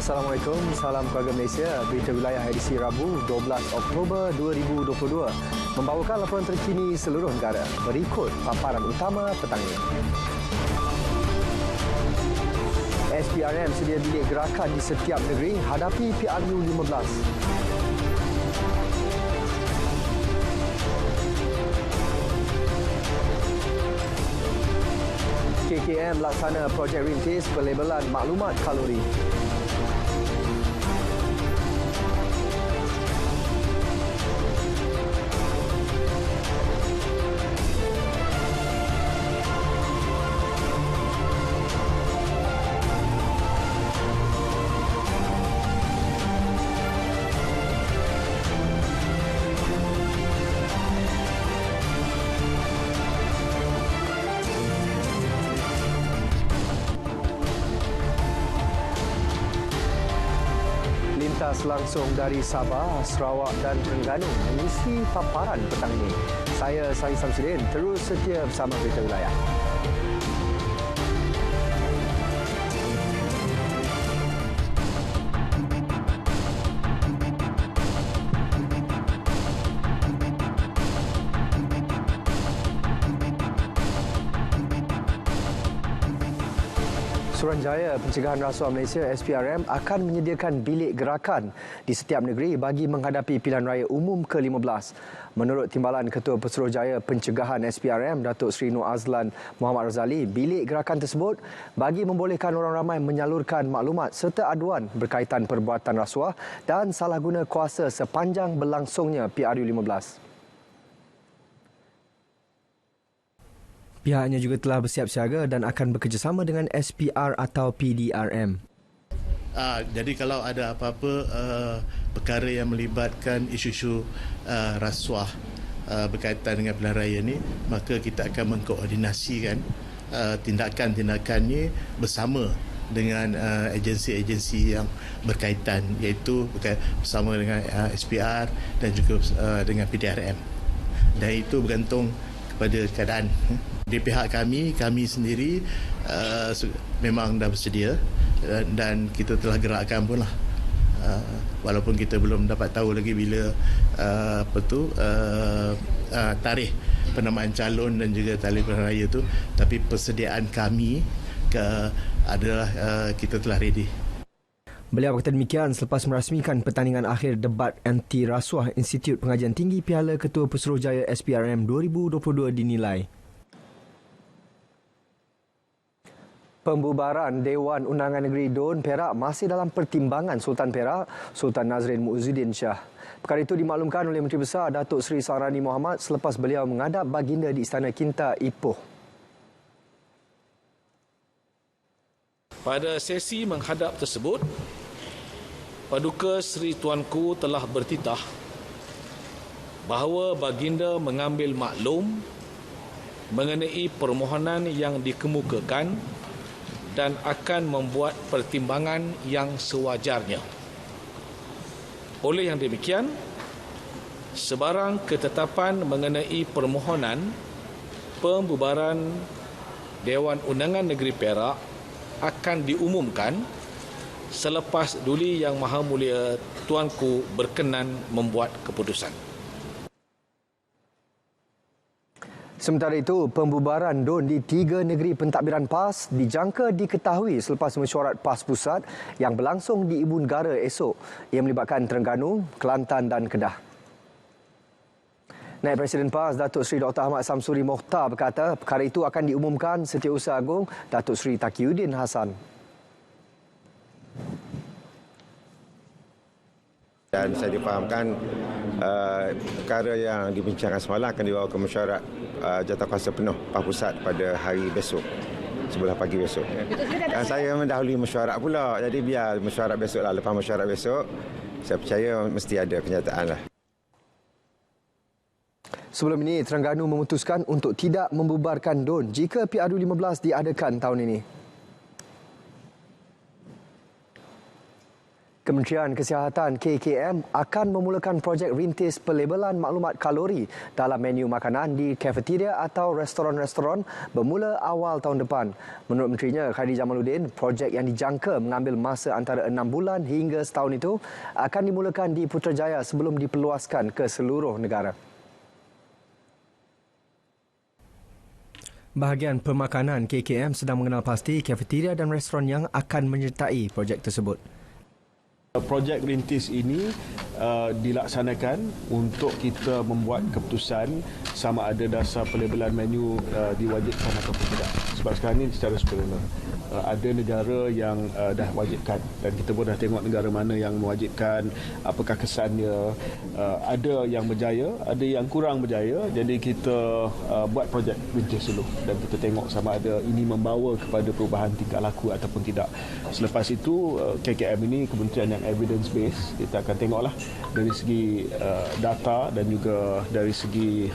Assalamualaikum, salam keluarga Malaysia. Berita wilayah edisi Rabu 12 Oktober 2022 membawakan laporan terkini seluruh negara. Berikut paparan utama petang ini. SPRM sedia bilik gerakan di setiap negeri hadapi PRU 15. KKM laksana projek rintis pelabelan maklumat kalori. Langsung dari Sabah, Sarawak dan Terengganu mengisi paparan petang ini. Saya Sari Samsudin, terus setia bersama Berita Wilayah. Suruhanjaya Pencegahan Rasuah Malaysia SPRM akan menyediakan bilik gerakan di setiap negeri bagi menghadapi pilihan raya umum ke-15. Menurut Timbalan Ketua Pesuruhjaya Pencegahan SPRM Datuk Seri Nur Azlan Muhammad Razali, bilik gerakan tersebut bagi membolehkan orang ramai menyalurkan maklumat serta aduan berkaitan perbuatan rasuah dan salah guna kuasa sepanjang berlangsungnya PRU 15. Pihaknya juga telah bersiap siaga dan akan bekerjasama dengan SPR atau PDRM. Jadi kalau ada apa-apa perkara yang melibatkan isu-isu rasuah berkaitan dengan pilihan raya ini, maka kita akan mengkoordinasikan tindakan-tindakan ini bersama dengan agensi-agensi yang berkaitan, iaitu bersama dengan SPR dan juga dengan PDRM. Dan itu bergantung kepada keadaan. Di pihak kami sendiri memang dah bersedia dan kita telah gerakkan pun lah. Walaupun kita belum dapat tahu lagi bila tarikh penamaan calon dan juga tarikh pilihan raya tu, tapi persediaan kami adalah kita telah ready. Beliau berkata demikian selepas merasmikan pertandingan akhir debat anti rasuah Institut Pengajian Tinggi Piala Ketua Pesuruhjaya SPRM 2022 dinilai. Pembubaran Dewan Undangan Negeri Don Perak masih dalam pertimbangan Sultan Perak, Sultan Nazrin Muizzuddin Shah. Perkara itu dimaklumkan oleh Menteri Besar Datuk Seri Sahrani Mohamad selepas beliau menghadap baginda di Istana Kinta Ipoh. Pada sesi menghadap tersebut, Paduka Seri Tuanku telah bertitah bahawa baginda mengambil maklum mengenai permohonan yang dikemukakan dan akan membuat pertimbangan yang sewajarnya. Oleh yang demikian, sebarang ketetapan mengenai permohonan pembubaran Dewan Undangan Negeri Perak akan diumumkan selepas Duli Yang Maha Mulia Tuanku berkenan membuat keputusan. Sementara itu, pembubaran DUN di 3 negeri pentadbiran PAS dijangka diketahui selepas mesyuarat PAS Pusat yang berlangsung di Ibu Negara esok. Ia melibatkan Terengganu, Kelantan dan Kedah. Naib Presiden PAS Datuk Seri Dr. Ahmad Samsuri Mokhtar berkata perkara itu akan diumumkan Setiausaha Agung Datuk Seri Taqiyuddin Hassan. Dan saya difahamkan perkara yang dibincangkan semalam akan dibawa ke mesyuarat jawatankuasa penuh PAS Pusat pada hari besok, sebelah pagi besok. Dan saya mendahului mesyuarat pula, jadi biar mesyuarat besok lah. Lepas mesyuarat besok, saya percaya mesti ada kenyataan lah. Sebelum ini, Terengganu memutuskan untuk tidak membubarkan DUN jika PRU 15 diadakan tahun ini. Kementerian Kesihatan KKM akan memulakan projek rintis pelabelan maklumat kalori dalam menu makanan di kafeteria atau restoran-restoran bermula awal tahun depan. Menurut Menterinya Khairy Jamaluddin, projek yang dijangka mengambil masa antara 6 bulan hingga setahun itu akan dimulakan di Putrajaya sebelum diperluaskan ke seluruh negara. Bahagian pemakanan KKM sedang mengenal pasti kafeteria dan restoran yang akan menyertai projek tersebut. Projek rintis ini dilaksanakan untuk kita membuat keputusan sama ada dasar pelabelan menu diwajibkan atau tidak. Sebab sekarang ini secara sukarela. Ada negara yang dah wajibkan dan kita pun dah tengok negara mana yang mewajibkan, apakah kesannya. Ada yang berjaya, ada yang kurang berjaya. Jadi kita buat projek rintis dulu dan kita tengok sama ada ini membawa kepada perubahan tingkah laku ataupun tidak. Selepas itu KKM ini kementerian yang evidence based, kita akan tengoklah dari segi data dan juga dari segi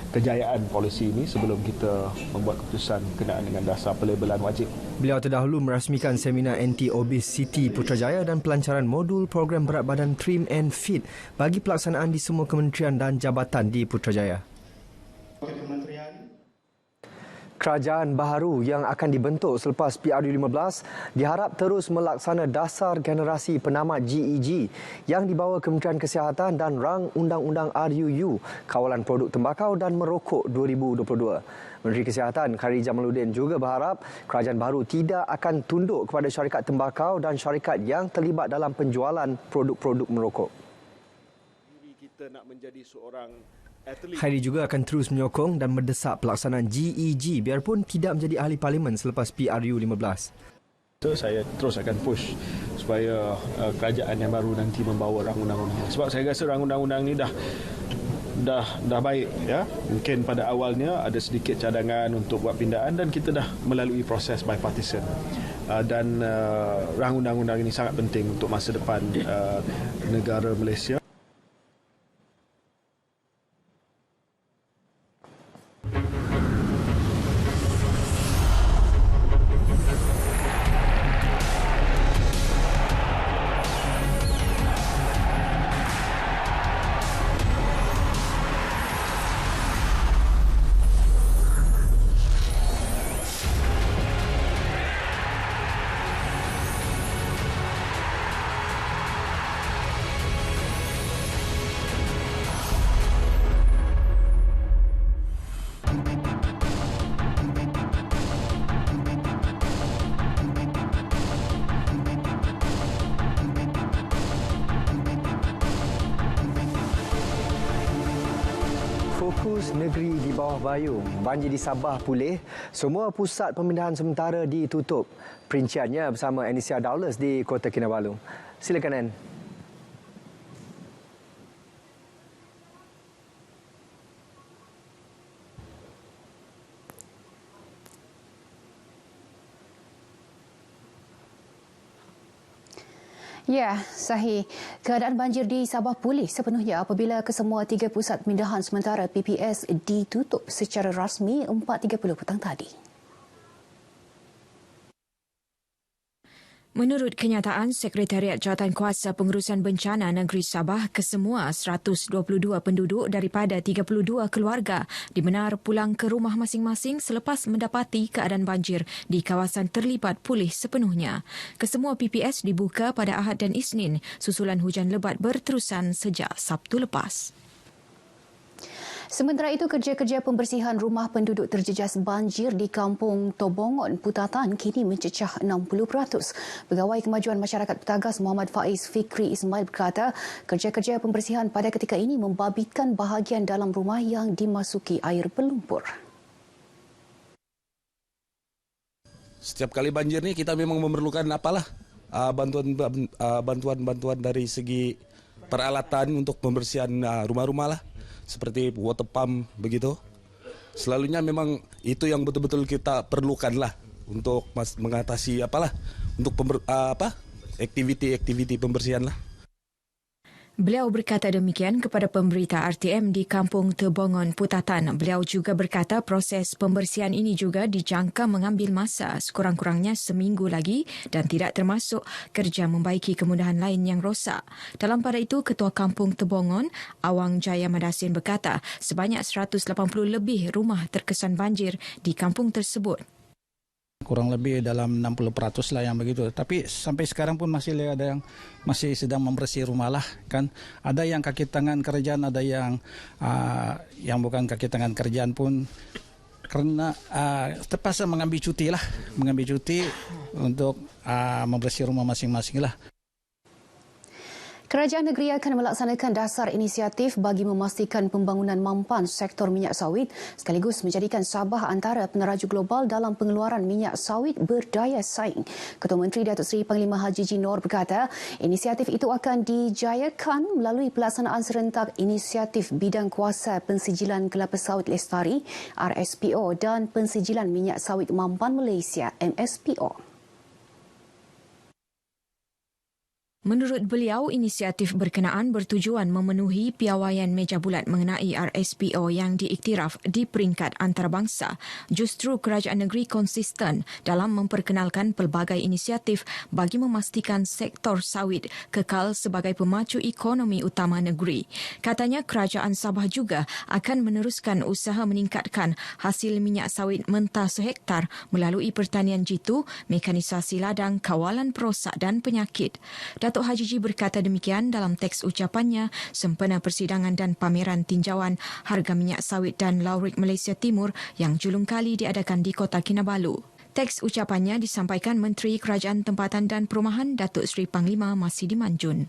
kejayaan polisi ini sebelum kita membuat keputusan berkenaan dengan dasar pelabelan wajib. Beliau terdahulu merasmikan seminar anti-obesity Putrajaya dan pelancaran modul program berat badan Trim and Fit bagi pelaksanaan di semua kementerian dan jabatan di Putrajaya. Kerajaan baharu yang akan dibentuk selepas PRU15 diharap terus melaksana dasar generasi penamat GEG yang dibawa Kementerian Kesihatan dan Rang Undang-Undang RUU Kawalan Produk Tembakau dan Merokok 2022. Menteri Kesihatan Khairy Jamaluddin juga berharap kerajaan baru tidak akan tunduk kepada syarikat tembakau dan syarikat yang terlibat dalam penjualan produk-produk merokok. Kita nak menjadi seorang Khairy juga akan terus menyokong dan mendesak pelaksanaan GEG biarpun tidak menjadi ahli parlimen selepas PRU15. Saya terus akan push supaya kerajaan yang baru nanti membawa rang undang-undang. Sebab saya rasa rang undang-undang ni dah baik ya. Mungkin pada awalnya ada sedikit cadangan untuk buat pindaan dan kita dah melalui proses bipartisan. Dan rang undang-undang ini sangat penting untuk masa depan negara Malaysia. Fokus negeri di bawah bayung, banjir di Sabah pulih, semua pusat pemindahan sementara ditutup. Perinciannya bersama Anisia Dowles di Kota Kinabalu. Silakan Ann. Ya, sahih. Keadaan banjir di Sabah pulih sepenuhnya apabila kesemua 3 pusat pemindahan sementara PPS ditutup secara rasmi 4.30 petang tadi. Menurut kenyataan Sekretariat Jawatankuasa Pengurusan Bencana Negeri Sabah, kesemua 122 penduduk daripada 32 keluarga dibenar pulang ke rumah masing-masing selepas mendapati keadaan banjir di kawasan terlibat pulih sepenuhnya. Kesemua PPS dibuka pada Ahad dan Isnin susulan hujan lebat berterusan sejak Sabtu lepas. Sementara itu, kerja-kerja pembersihan rumah penduduk terjejas banjir di Kampung Tobongon, Putatan kini mencecah 60%. Pegawai Kemajuan Masyarakat Petagas Muhammad Faiz Fikri Ismail berkata, kerja-kerja pembersihan pada ketika ini membabitkan bahagian dalam rumah yang dimasuki air berlumpur. Setiap kali banjir ni kita memang memerlukan bantuan dari segi peralatan untuk pembersihan rumah-rumah lah. Seperti water pump begitu. Selalunya memang itu yang betul-betul kita perlukan lah untuk mengatasi untuk aktiviti-aktiviti pembersihan lah. Beliau berkata demikian kepada pemberita RTM di Kampung Tebongon, Putatan. Beliau juga berkata proses pembersihan ini juga dijangka mengambil masa sekurang-kurangnya seminggu lagi dan tidak termasuk kerja membaiki kemudahan lain yang rosak. Dalam pada itu, Ketua Kampung Tebongon, Awang Jaya Madasin berkata sebanyak 180 lebih rumah terkesan banjir di kampung tersebut. Kurang lebih dalam 60% lah yang begitu. Tapi sampai sekarang pun masih ada yang masih sedang membersih rumah lah kan. Ada yang kaki tangan kerjaan, ada yang bukan kaki tangan kerjaan pun karena terpaksa mengambil cuti untuk membersih rumah masing-masing lah. Kerajaan negeri akan melaksanakan dasar inisiatif bagi memastikan pembangunan mampan sektor minyak sawit sekaligus menjadikan Sabah antara peneraju global dalam pengeluaran minyak sawit berdaya saing. Ketua Menteri Datuk Seri Panglima Haji Jinor berkata, inisiatif itu akan dijayakan melalui pelaksanaan serentak inisiatif bidang kuasa pensijilan kelapa sawit lestari RSPO dan pensijilan minyak sawit mampan Malaysia MSPO. Menurut beliau, inisiatif berkenaan bertujuan memenuhi piawaian meja bulat mengenai RSPO yang diiktiraf di peringkat antarabangsa. Justru kerajaan negeri konsisten dalam memperkenalkan pelbagai inisiatif bagi memastikan sektor sawit kekal sebagai pemacu ekonomi utama negeri. Katanya kerajaan Sabah juga akan meneruskan usaha meningkatkan hasil minyak sawit mentah sehektar melalui pertanian jitu, mekanisasi ladang, kawalan perosak dan penyakit. Datuk Haji Ji berkata demikian dalam teks ucapannya sempena persidangan dan pameran tinjauan harga minyak sawit dan laurit Malaysia Timur yang julung kali diadakan di Kota Kinabalu. Teks ucapannya disampaikan Menteri Kerajaan Tempatan dan Perumahan Datuk Seri Panglima Masidi Manjun.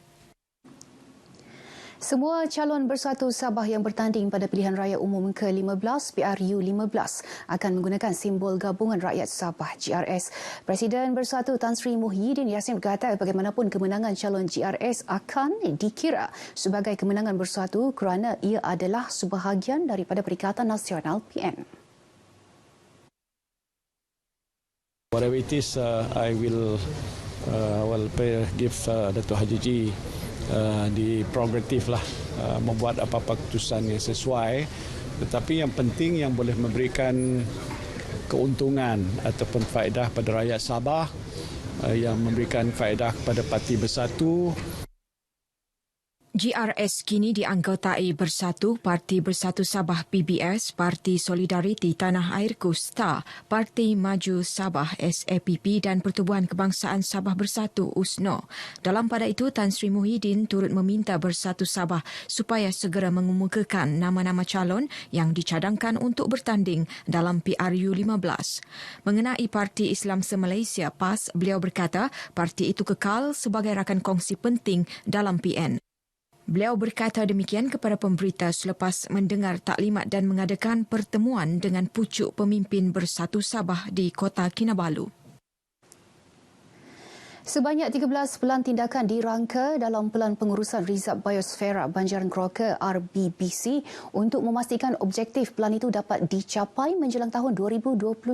Semua calon bersatu Sabah yang bertanding pada pilihan raya umum ke-15 PRU 15 akan menggunakan simbol Gabungan Rakyat Sabah GRS. Presiden Bersatu Tan Sri Muhyiddin Yassin berkata bagaimanapun kemenangan calon GRS akan dikira sebagai kemenangan bersatu kerana ia adalah sebahagian daripada Perikatan Nasional PN. Whatever it is, I will give Datuk Haji Ji di prerogatif lah membuat apa-apa keputusan yang sesuai, tetapi yang penting yang boleh memberikan keuntungan ataupun faedah pada rakyat Sabah, yang memberikan faedah kepada Parti Bersatu. GRS kini dianggotai Bersatu, Parti Bersatu Sabah PBS, Parti Solidariti Tanah Airku STAR, Parti Maju Sabah SAPP dan Pertubuhan Kebangsaan Sabah Bersatu USNO. Dalam pada itu, Tan Sri Muhyiddin turut meminta Bersatu Sabah supaya segera mengemukakan nama-nama calon yang dicadangkan untuk bertanding dalam PRU 15. Mengenai Parti Islam Se-Malaysia PAS, beliau berkata parti itu kekal sebagai rakan kongsi penting dalam PN. Beliau berkata demikian kepada pemberita selepas mendengar taklimat dan mengadakan pertemuan dengan pucuk pemimpin Bersatu Sabah di Kota Kinabalu. Sebanyak 13 pelan tindakan dirangka dalam Pelan Pengurusan Rizab Biosfera Banjaran Keroka RBBC untuk memastikan objektif pelan itu dapat dicapai menjelang tahun 2029.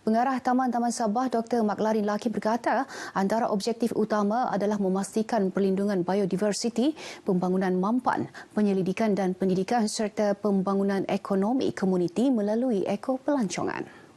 Pengarah Taman-Taman Sabah Dr. Maklarin Laki berkata antara objektif utama adalah memastikan perlindungan biodiversiti, pembangunan mampan, penyelidikan dan pendidikan serta pembangunan ekonomi komuniti melalui ekopelancongan.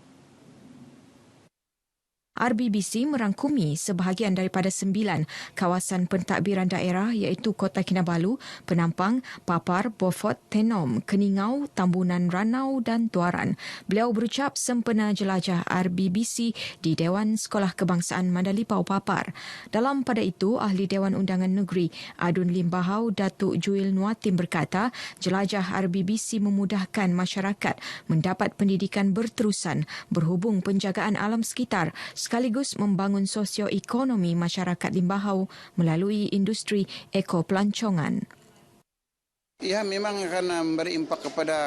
RBBC merangkumi sebahagian daripada 9 kawasan pentadbiran daerah iaitu Kota Kinabalu, Penampang, Papar, Beaufort, Tenom, Keningau, Tambunan Ranau dan Tuaran. Beliau berucap sempena jelajah RBBC di Dewan Sekolah Kebangsaan Mandalipau Papar. Dalam pada itu, Ahli Dewan Undangan Negeri Adun Limbahau Datuk Juil Nuatim berkata jelajah RBBC memudahkan masyarakat mendapat pendidikan berterusan berhubung penjagaan alam sekitar sekaligus membangun sosioekonomi masyarakat Limbahau melalui industri ekopelancongan. Ya, memang akan beri impak kepada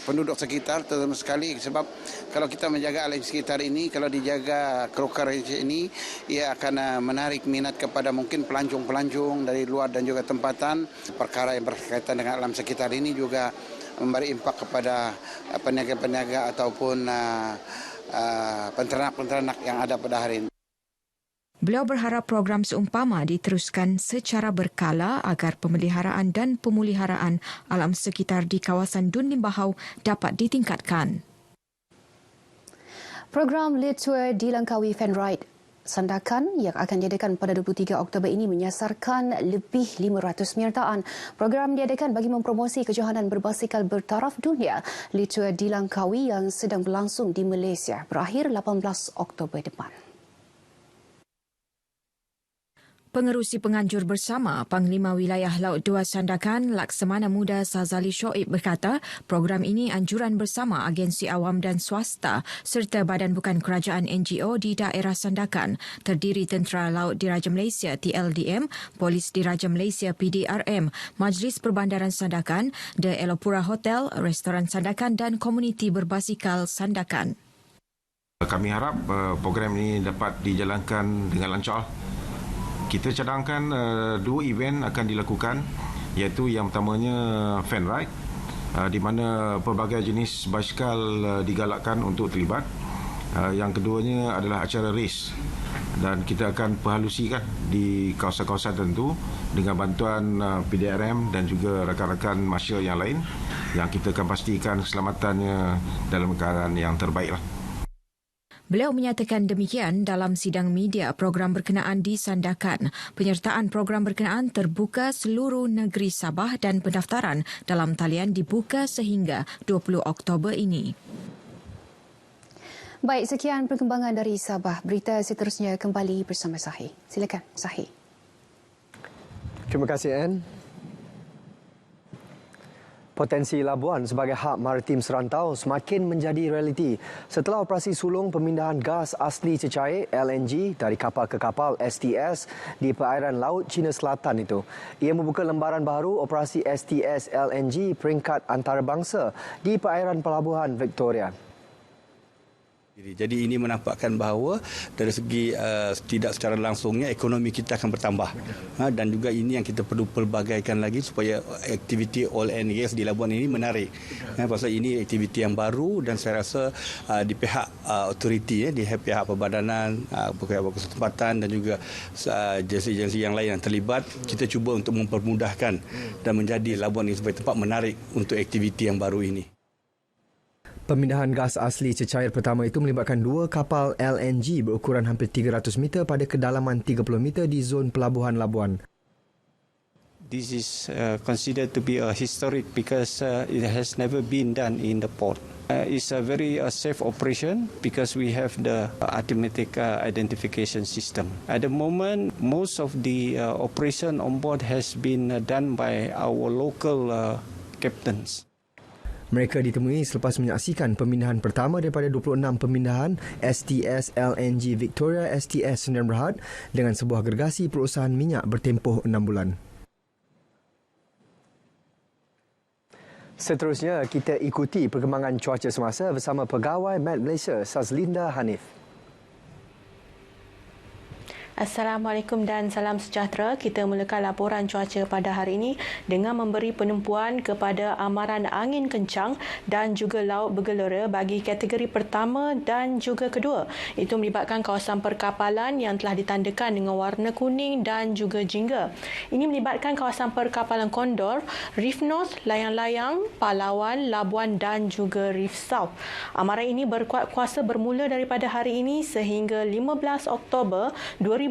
penduduk sekitar terutama sekali sebab kalau kita menjaga alam sekitar ini, kalau dijaga keroka ini, ia akan menarik minat kepada mungkin pelancong-pelancong dari luar dan juga tempatan. Perkara yang berkaitan dengan alam sekitar ini juga memberi impak kepada peniaga-peniaga ataupun penternak-penternak yang ada pada hari ini. Beliau berharap program seumpama diteruskan secara berkala agar pemeliharaan dan pemuliharaan alam sekitar di kawasan Dun Limbahau dapat ditingkatkan. Program Lead Tour di Langkawi Fan Ride Sandakan yang akan diadakan pada 23 Oktober ini menyasarkan lebih 500 penyertaan. Program diadakan bagi mempromosi kejohanan berbasikal bertaraf dunia Lead Tour di Langkawi yang sedang berlangsung di Malaysia berakhir 18 Oktober depan. Pengerusi penganjur bersama Panglima Wilayah Laut 2 Sandakan Laksamana Muda Sazali Shoaib berkata program ini anjuran bersama agensi awam dan swasta serta badan bukan kerajaan NGO di daerah Sandakan terdiri Tentera Laut Diraja Malaysia TLDM, Polis Diraja Malaysia PDRM, Majlis Perbandaran Sandakan, The Elopura Hotel, Restoran Sandakan dan Komuniti Berbasikal Sandakan. Kami harap program ini dapat dijalankan dengan lancar. Kita cadangkan dua event akan dilakukan, iaitu yang pertamanya fan ride di mana pelbagai jenis basikal digalakkan untuk terlibat. Yang keduanya adalah acara race dan kita akan perhalusikan di kawasan-kawasan tertentu dengan bantuan PDRM dan juga rakan-rakan marshal yang lain yang kita akan pastikan keselamatannya dalam keadaan yang terbaiklah. Beliau menyatakan demikian dalam sidang media program berkenaan di Sandakan. Penyertaan program berkenaan terbuka seluruh negeri Sabah dan pendaftaran dalam talian dibuka sehingga 20 Oktober ini. Baik, sekian perkembangan dari Sabah. Berita seterusnya kembali bersama Sahih. Silakan, Sahih. Terima kasih, Anne. Potensi Labuan sebagai hub maritim serantau semakin menjadi realiti setelah operasi sulung pemindahan gas asli cecair LNG dari kapal ke kapal STS di perairan Laut Cina Selatan itu. Ia membuka lembaran baru operasi STS LNG peringkat antarabangsa di perairan Pelabuhan Victoria. Jadi ini menampakkan bahawa dari segi tidak secara langsungnya ekonomi kita akan bertambah dan juga ini yang kita perlu pelbagaikan lagi supaya aktiviti oil and gas di Labuan ini menarik. Pasal ini aktiviti yang baru dan saya rasa di pihak autoriti, di pihak perbadanan, pihak kesempatan dan juga agensi-agensi yang lain yang terlibat, kita cuba untuk mempermudahkan dan menjadi Labuan ini sebagai tempat menarik untuk aktiviti yang baru ini. Pemindahan gas asli cecair pertama itu melibatkan dua kapal LNG berukuran hampir 300 meter pada kedalaman 30 meter di zon Pelabuhan Labuan. This is considered to be a historic because it has never been done in the port. It's a very safe operation because we have the automatic identification system. At the moment, most of the operation on board has been done by our local captains. Mereka ditemui selepas menyaksikan pemindahan pertama daripada 26 pemindahan STS LNG Victoria STS Sdn Bhd dengan sebuah gergasi perusahaan minyak bertempoh 6 bulan. Seterusnya, kita ikuti perkembangan cuaca semasa bersama Pegawai Met Malaysia Sazlinda Hanif. Assalamualaikum dan salam sejahtera. Kita mulakan laporan cuaca pada hari ini dengan memberi penumpuan kepada amaran angin kencang dan juga laut bergelora bagi kategori pertama dan juga kedua. Itu melibatkan kawasan perkapalan yang telah ditandakan dengan warna kuning dan juga jingga. Ini melibatkan kawasan perkapalan Condor, Reef North, Layang-Layang, Palawan, Labuan dan juga Reef South. Amaran ini berkuat kuasa bermula daripada hari ini sehingga 15 Oktober 2022.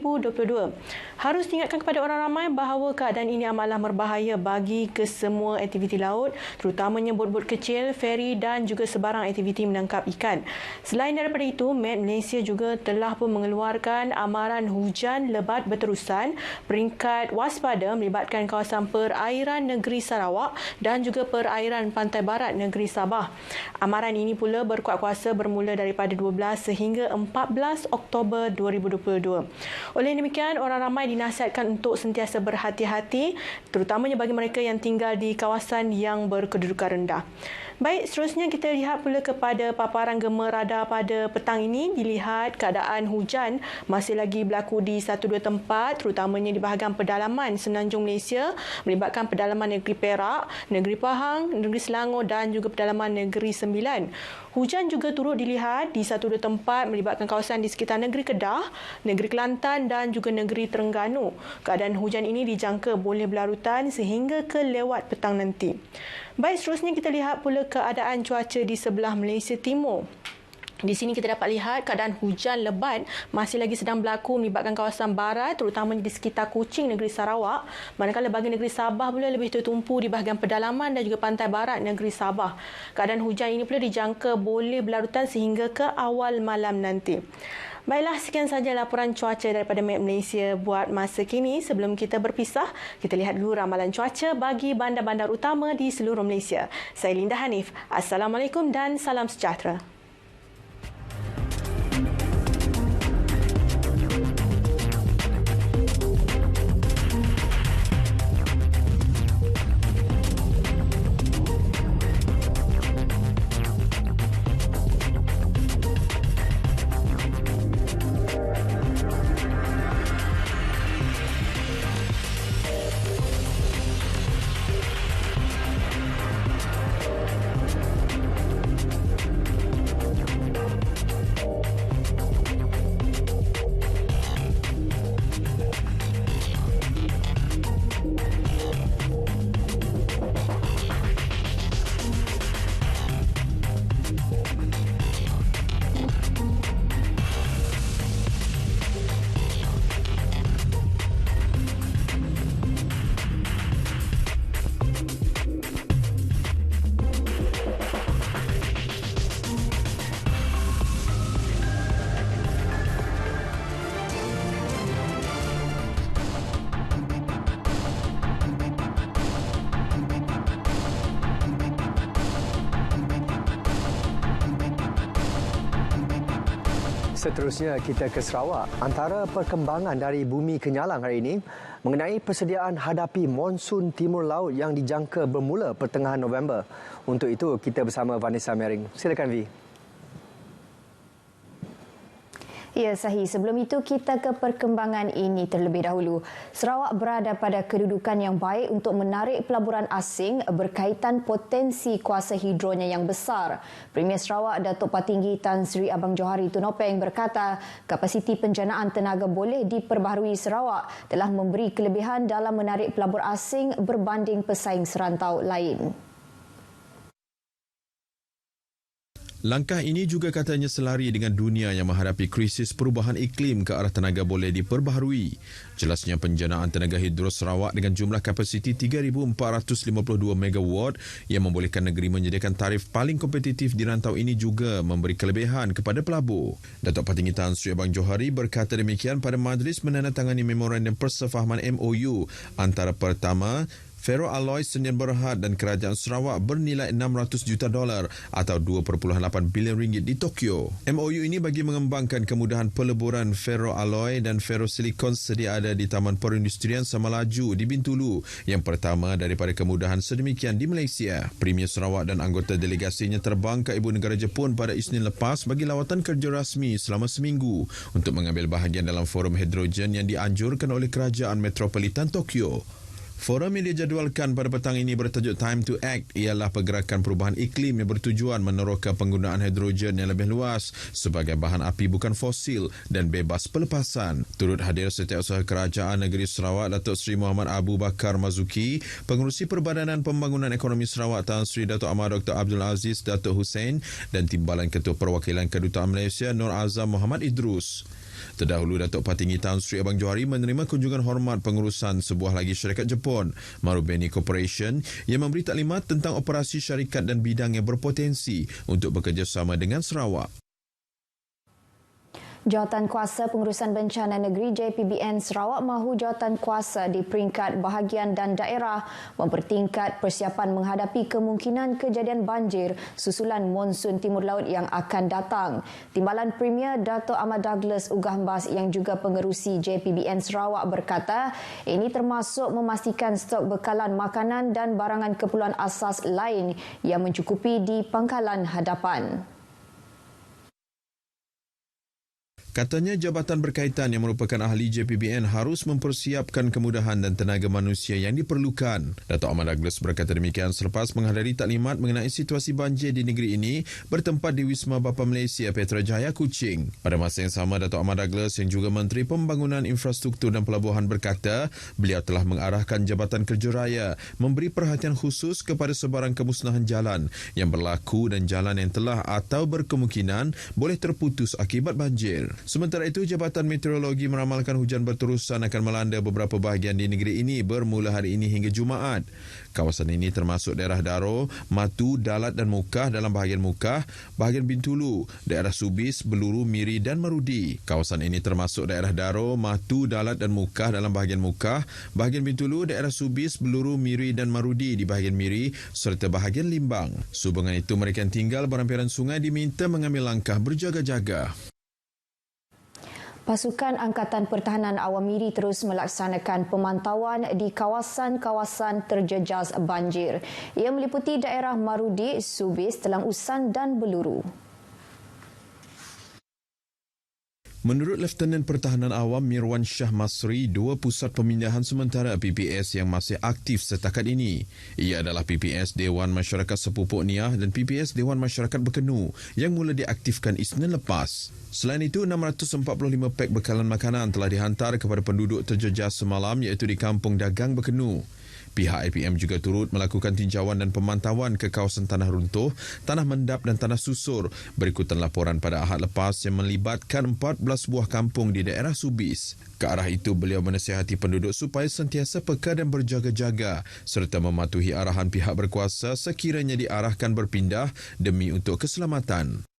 Harus diingatkan kepada orang ramai bahawa keadaan ini amatlah berbahaya bagi kesemua aktiviti laut, terutamanya bot-bot kecil, feri dan juga sebarang aktiviti menangkap ikan. Selain daripada itu, Met Malaysia juga telah pun mengeluarkan amaran hujan lebat berterusan peringkat waspada melibatkan kawasan perairan negeri Sarawak dan juga perairan pantai barat negeri Sabah. Amaran ini pula berkuat kuasa bermula daripada 12 sehingga 14 Oktober 2022. Oleh demikian, orang ramai dinasihatkan untuk sentiasa berhati-hati, terutamanya bagi mereka yang tinggal di kawasan yang berkedudukan rendah. Baik, seterusnya kita lihat pula kepada paparan gema radar pada petang ini. Dilihat keadaan hujan masih lagi berlaku di 1-2 tempat, terutamanya di bahagian pedalaman Semenanjung Malaysia, melibatkan pedalaman negeri Perak, negeri Pahang, negeri Selangor dan juga pedalaman negeri Sembilan. Hujan juga turut dilihat di 1-2 tempat melibatkan kawasan di sekitar negeri Kedah, negeri Kelantan Kelantan dan juga negeri Terengganu. Keadaan hujan ini dijangka boleh berlarutan sehingga ke lewat petang nanti. Baik, seterusnya kita lihat pula keadaan cuaca di sebelah Malaysia Timur. Di sini kita dapat lihat keadaan hujan lebat masih lagi sedang berlaku melibatkan kawasan barat, terutamanya di sekitar Kuching, negeri Sarawak. Manakala bagi negeri Sabah pula lebih tertumpu di bahagian pedalaman dan juga pantai barat negeri Sabah. Keadaan hujan ini pula dijangka boleh berlarutan sehingga ke awal malam nanti. Baiklah, sekian sahaja laporan cuaca daripada Met Malaysia buat masa kini. Sebelum kita berpisah, kita lihat dulu ramalan cuaca bagi bandar-bandar utama di seluruh Malaysia. Saya Linda Hanif. Assalamualaikum dan salam sejahtera. Seterusnya kita ke Sarawak. Antara perkembangan dari Bumi Kenyalang hari ini mengenai persediaan hadapi monsun timur laut yang dijangka bermula pertengahan November. Untuk itu kita bersama Vanessa Mering. Silakan Vi. Ya, Sahih. Sebelum itu, kita ke perkembangan ini terlebih dahulu. Sarawak berada pada kedudukan yang baik untuk menarik pelaburan asing berkaitan potensi kuasa hidronya yang besar. Premier Sarawak, Datuk Patinggi Tan Sri Abang Johari Tunopeng berkata, kapasiti penjanaan tenaga boleh diperbaharui Sarawak telah memberi kelebihan dalam menarik pelabur asing berbanding pesaing serantau lain. Langkah ini juga katanya selari dengan dunia yang menghadapi krisis perubahan iklim ke arah tenaga boleh diperbaharui. Jelasnya penjanaan tenaga hidro Sarawak dengan jumlah kapasiti 3,452 megawatt yang membolehkan negeri menyediakan tarif paling kompetitif di rantau ini juga memberi kelebihan kepada pelabur. Datuk Patinggi Tan Sri Abang Johari berkata demikian pada majlis menandatangani memorandum persefahaman MOU antara pertama Ferro Alloy Sdn Bhd dan Kerajaan Sarawak bernilai $600 juta atau 2.8 bilion ringgit di Tokyo. MOU ini bagi mengembangkan kemudahan peleburan ferro alloy dan ferrosilikon sedia ada di Taman Perindustrian Samalaju di Bintulu, yang pertama daripada kemudahan sedemikian di Malaysia. Premier Sarawak dan anggota delegasinya terbang ke Ibu Negara Jepun pada Isnin lepas bagi lawatan kerja rasmi selama seminggu untuk mengambil bahagian dalam forum hidrogen yang dianjurkan oleh Kerajaan Metropolitan Tokyo. Forum yang dijadualkan pada petang ini bertajuk Time to Act ialah pergerakan perubahan iklim yang bertujuan meneroka penggunaan hidrogen yang lebih luas sebagai bahan api bukan fosil dan bebas pelepasan. Turut hadir Setiausaha Kerajaan Negeri Sarawak Datuk Seri Muhammad Abu Bakar Mazuki, Pengerusi Perbadanan Pembangunan Ekonomi Sarawak Tan Sri Datuk Ahmad Dr. Abdul Aziz Datuk Hussein dan Timbalan Ketua Perwakilan Kedutaan Malaysia Nur Azam Muhammad Idrus. Terdahulu, Datuk Patinggi Tan Sri Abang Johari menerima kunjungan hormat pengurusan sebuah lagi syarikat Jepun, Marubeni Corporation, yang memberi taklimat tentang operasi syarikat dan bidang yang berpotensi untuk bekerjasama dengan Sarawak. Jawatan Kuasa Pengurusan Bencana Negeri JPBN Sarawak mahu jawatan kuasa di peringkat bahagian dan daerah mempertingkat persiapan menghadapi kemungkinan kejadian banjir susulan monsun timur laut yang akan datang. Timbalan Premier Dato' Ahmad Douglas Ugahmbas yang juga pengerusi JPBN Sarawak berkata, ini termasuk memastikan stok bekalan makanan dan barangan keperluan asas lain yang mencukupi di pangkalan hadapan. Katanya jabatan berkaitan yang merupakan ahli JPBN harus mempersiapkan kemudahan dan tenaga manusia yang diperlukan. Datuk Ahmad Douglas berkata demikian selepas menghadiri taklimat mengenai situasi banjir di negeri ini bertempat di Wisma Bapa Malaysia Petrajaya Kuching. Pada masa yang sama, Datuk Ahmad Douglas yang juga Menteri Pembangunan Infrastruktur dan Pelabuhan berkata beliau telah mengarahkan Jabatan Kerja Raya memberi perhatian khusus kepada sebarang kemusnahan jalan yang berlaku dan jalan yang telah atau berkemungkinan boleh terputus akibat banjir. Sementara itu, Jabatan Meteorologi meramalkan hujan berterusan akan melanda beberapa bahagian di negeri ini bermula hari ini hingga Jumaat. Kawasan ini termasuk daerah Daro, Matu, Dalat dan Mukah dalam bahagian Mukah, bahagian Bintulu, daerah Subis, Beluru, Miri dan Marudi. Kawasan ini termasuk daerah Daro, Matu, Dalat dan Mukah dalam bahagian Mukah, bahagian Bintulu, daerah Subis, Beluru, Miri dan Marudi di bahagian Miri serta bahagian Limbang. Sehubungan itu, mereka yang tinggal berhampiran sungai diminta mengambil langkah berjaga-jaga. Pasukan Angkatan Pertahanan Awam Miri terus melaksanakan pemantauan di kawasan-kawasan terjejas banjir. Ia meliputi daerah Marudi, Subis, Telang Usan dan Beluru. Menurut Lieutenant Pertahanan Awam Mirwan Shah Masri, 2 pusat pemindahan sementara PPS yang masih aktif setakat ini. Ia adalah PPS Dewan Masyarakat Sepupuk Niah dan PPS Dewan Masyarakat Bekenu yang mula diaktifkan Isnin lepas. Selain itu, 645 pek bekalan makanan telah dihantar kepada penduduk terjejas semalam iaitu di Kampung Dagang Bekenu. Pihak IPM juga turut melakukan tinjauan dan pemantauan ke kawasan tanah runtuh, tanah mendap dan tanah susur berikutan laporan pada Ahad lepas yang melibatkan 14 buah kampung di daerah Subis. Ke arah itu, beliau menasihati penduduk supaya sentiasa peka dan berjaga-jaga serta mematuhi arahan pihak berkuasa sekiranya diarahkan berpindah demi untuk keselamatan.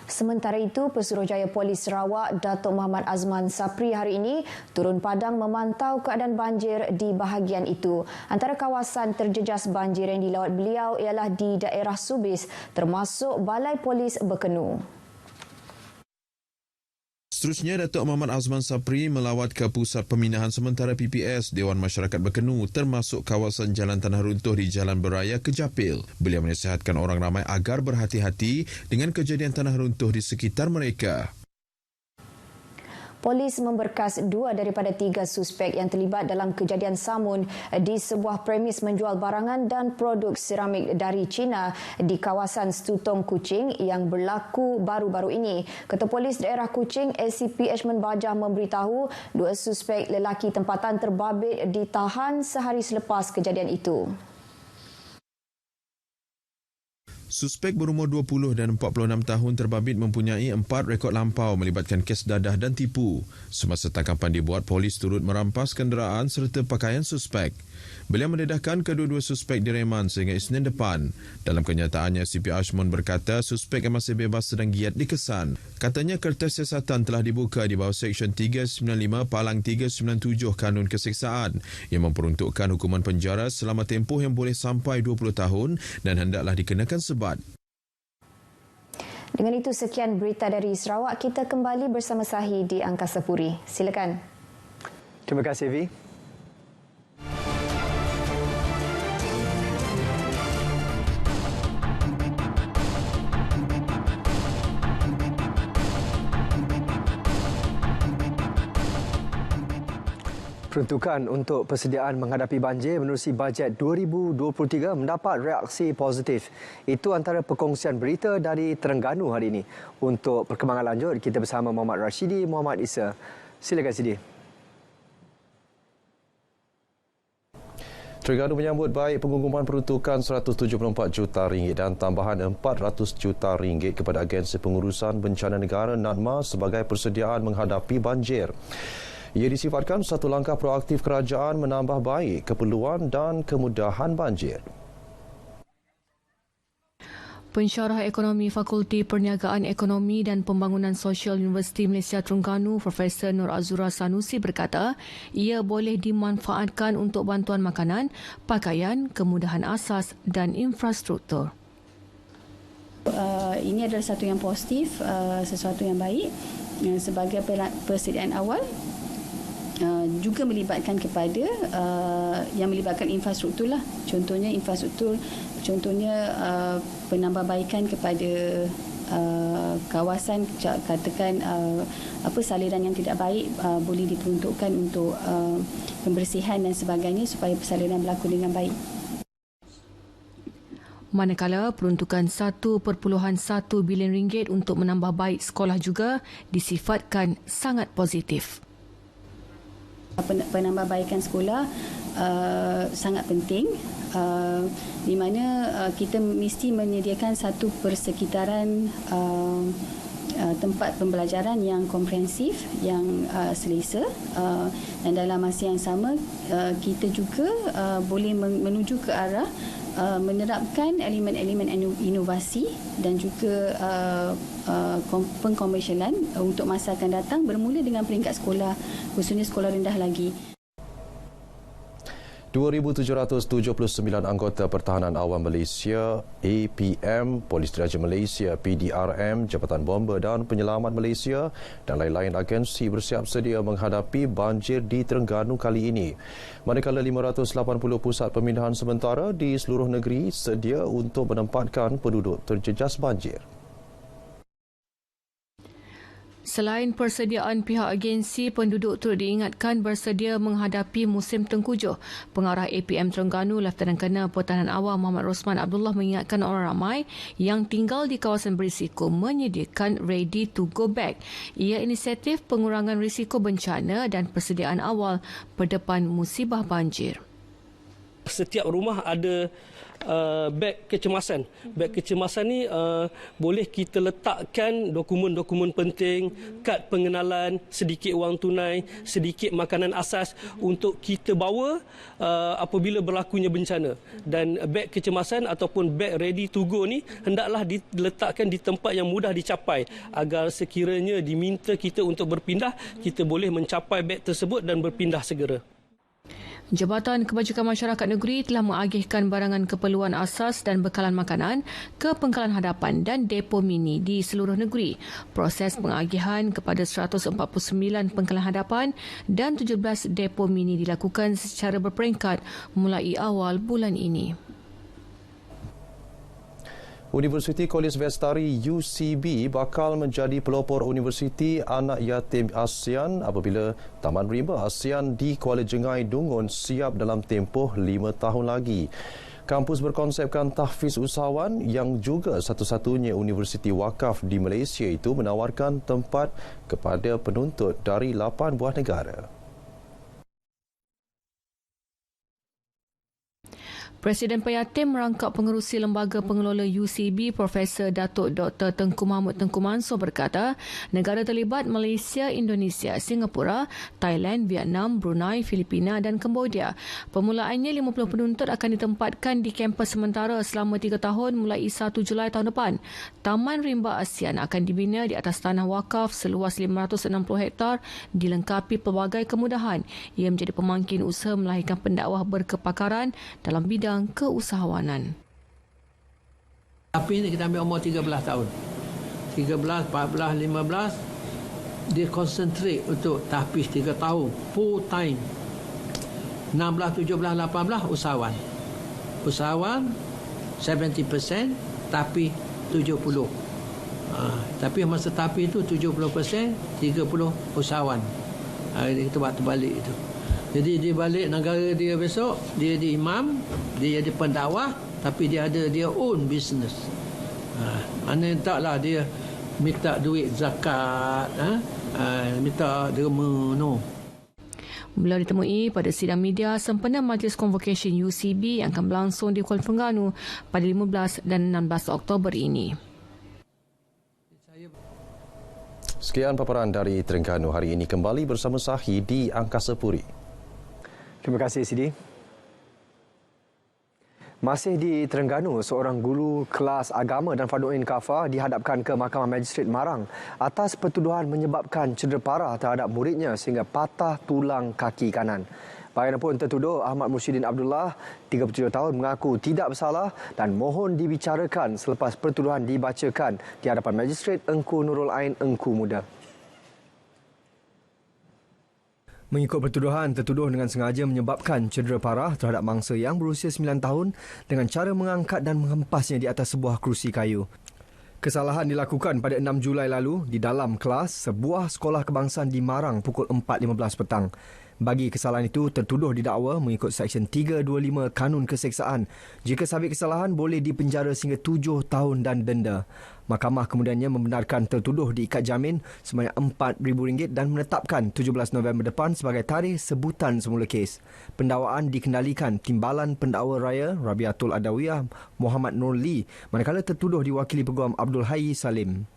Sementara itu, Pesuruhjaya Polis Sarawak Datuk Muhammad Azman Sapri hari ini turun padang memantau keadaan banjir di bahagian itu. Antara kawasan terjejas banjir yang dilawat beliau ialah di daerah Subis termasuk Balai Polis Bekenu. Seterusnya, Datuk Muhammad Azman Sapri melawat ke pusat pemindahan sementara PPS Dewan Masyarakat Bekenu termasuk kawasan jalan tanah runtuh di Jalan Beraya Kejapil. Beliau menasihatkan orang ramai agar berhati-hati dengan kejadian tanah runtuh di sekitar mereka. Polis memberkas 2 daripada 3 suspek yang terlibat dalam kejadian samun di sebuah premis menjual barangan dan produk seramik dari China di kawasan Stutong Kuching yang berlaku baru-baru ini. Ketua Polis Daerah Kuching ACP Ashman Bajah memberitahu 2 suspek lelaki tempatan terbabit ditahan sehari selepas kejadian itu. Suspek berumur 20 dan 46 tahun terbabit mempunyai 4 rekod lampau melibatkan kes dadah dan tipu. Semasa tangkapan dibuat, polis turut merampas kenderaan serta pakaian suspek. Beliau mendedahkan kedua-dua suspek direman sehingga Isnin depan. Dalam kenyataannya, CP Ashmon berkata suspek yang masih bebas sedang giat dikesan. Katanya kertas siasatan telah dibuka di bawah Seksyen 395 Palang 397 Kanun Keseksaan yang memperuntukkan hukuman penjara selama tempoh yang boleh sampai 20 tahun dan hendaklah dikenakan sebat. Dengan itu, sekian berita dari Sarawak. Kita kembali bersama Sahi di Angkasa Puri. Silakan. Terima kasih, Vi. Peruntukan untuk persediaan menghadapi banjir menerusi bajet 2023 mendapat reaksi positif. Itu antara perkongsian berita dari Terengganu hari ini. Untuk perkembangan lanjut, kita bersama Muhammad Rashidi, Muhammad Isa. Silakan, Sidi. Terengganu menyambut baik pengumuman peruntukan RM174 juta dan tambahan RM400 juta kepada Agensi Pengurusan Bencana Negara NADMA sebagai persediaan menghadapi banjir. Ia disifatkan satu langkah proaktif kerajaan menambah baik keperluan dan kemudahan banjir. Pensyarah Ekonomi Fakulti Perniagaan Ekonomi dan Pembangunan Sosial Universiti Malaysia Terengganu, Profesor Nur Azura Sanusi berkata, ia boleh dimanfaatkan untuk bantuan makanan, pakaian, kemudahan asas dan infrastruktur. Ini adalah satu yang positif, sesuatu yang baik sebagai persediaan awal. Juga melibatkan kepada yang melibatkan infrastruktur lah. Contohnya infrastruktur, contohnya penambahbaikan kepada kawasan katakan saliran yang tidak baik boleh diperuntukkan untuk pembersihan dan sebagainya supaya persalinan berlaku dengan baik. Manakala peruntukan 1.1 bilion ringgit untuk menambah baik sekolah juga disifatkan sangat positif. Penambahbaikan sekolah sangat penting, di mana kita mesti menyediakan satu persekitaran tempat pembelajaran yang komprehensif, yang selesa, dan dalam masa yang sama kita juga boleh menuju ke arah menerapkan elemen-elemen inovasi dan juga pengkomersialan untuk masa akan datang bermula dengan peringkat sekolah, khususnya sekolah rendah lagi. 2,779 anggota Pertahanan Awam Malaysia, APM, Polis Diraja Malaysia, PDRM, Jabatan Bomba dan Penyelamat Malaysia dan lain-lain agensi bersiap sedia menghadapi banjir di Terengganu kali ini. Manakala 580 pusat pemindahan sementara di seluruh negeri sedia untuk menempatkan penduduk terjejas banjir. Selain persediaan, pihak agensi penduduk turut diingatkan bersedia menghadapi musim tengkujuh. Pengarah APM Terengganu, Lieutenant Colonel Pertahanan Awam Muhammad Rosman Abdullah mengingatkan orang ramai yang tinggal di kawasan berisiko menyediakan ready to go bag. Ia inisiatif pengurangan risiko bencana dan persediaan awal berdepan musibah banjir. Setiap rumah ada beg kecemasan. Beg kecemasan ni boleh kita letakkan dokumen-dokumen penting, kad pengenalan, sedikit wang tunai, sedikit makanan asas untuk kita bawa apabila berlakunya bencana. Dan beg kecemasan ataupun beg ready to go ni hendaklah diletakkan di tempat yang mudah dicapai agar sekiranya diminta kita untuk berpindah, kita boleh mencapai beg tersebut dan berpindah segera. Jabatan Kebajikan Masyarakat Negeri telah mengagihkan barangan keperluan asas dan bekalan makanan ke pengkalan hadapan dan depo mini di seluruh negeri. Proses pengagihan kepada 149 pengkalan hadapan dan 17 depo mini dilakukan secara berperingkat mulai awal bulan ini. Universiti College Vestari UCB bakal menjadi pelopor Universiti Anak Yatim ASEAN apabila Taman Rimba ASEAN di Kuala Jengai Dungun siap dalam tempoh 5 tahun lagi. Kampus berkonsepkan tahfiz usahawan yang juga satu-satunya universiti wakaf di Malaysia itu menawarkan tempat kepada penuntut dari 8 buah negara. Presiden Peyatim merangkap pengerusi Lembaga Pengelola UCB Profesor Datuk Dr. Tengku Mahmud Tengku Mansor berkata, negara terlibat Malaysia, Indonesia, Singapura, Thailand, Vietnam, Brunei, Filipina dan Kemboja. Permulaannya 50 penuntut akan ditempatkan di kampus sementara selama 3 tahun mulai 1 Julai tahun depan. Taman Rimba ASEAN akan dibina di atas tanah wakaf seluas 560 hektar dilengkapi pelbagai kemudahan. Ia menjadi pemangkin usaha melahirkan pendakwah berkepakaran dalam bidang keusahawanan. Tapi kita ambil umur 13 tahun. 13, 14, 15 dia konsentrate untuk tahfiz 3 tahun full time. 16, 17, 18 usahawan. Usahawan 70% tapi 70. Tapi masa tahfiz itu 70%, 30 usahawan. Kita buat terbalik itu. Jadi dia balik negara dia besok, dia jadi imam, dia jadi pendakwah, tapi dia ada dia own business. Mana taklah dia minta duit zakat, minta derma, no. Beliau ditemui pada sidang media sempena Majlis Convocation UCB yang akan berlangsung di Kuala Terengganu pada 15 dan 16 Oktober ini. Sekian paparan dari Terengganu hari ini, kembali bersama Sahi di Angkasa Puri. Terima kasih, Sidi. Masih di Terengganu, seorang guru kelas agama dan Fardu'in Kafah dihadapkan ke Mahkamah Magistrate Marang atas pertuduhan menyebabkan cedera parah terhadap muridnya sehingga patah tulang kaki kanan. Bagaimanapun tertuduh Ahmad Mursyidin Abdullah, 37 tahun, mengaku tidak bersalah dan mohon dibicarakan selepas pertuduhan dibacakan di hadapan Magistrate Engku Nurul Ain Engku Muda. Mengikut pertuduhan, tertuduh dengan sengaja menyebabkan cedera parah terhadap mangsa yang berusia 9 tahun dengan cara mengangkat dan menghempasnya di atas sebuah kerusi kayu. Kesalahan dilakukan pada 6 Julai lalu di dalam kelas sebuah sekolah kebangsaan di Marang pukul 4.15 petang. Bagi kesalahan itu, tertuduh didakwa mengikut Seksyen 325 Kanun Keseksaan. Jika sabit kesalahan, boleh dipenjara sehingga 7 tahun dan denda. Mahkamah kemudiannya membenarkan tertuduh diikat jamin sebanyak RM4,000 dan menetapkan 17 November depan sebagai tarikh sebutan semula kes. Pendakwaan dikendalikan Timbalan Pendakwa Raya Rabiatul Adawiyah Muhammad Nur Lee, manakala tertuduh diwakili Peguam Abdul Hayy Salim.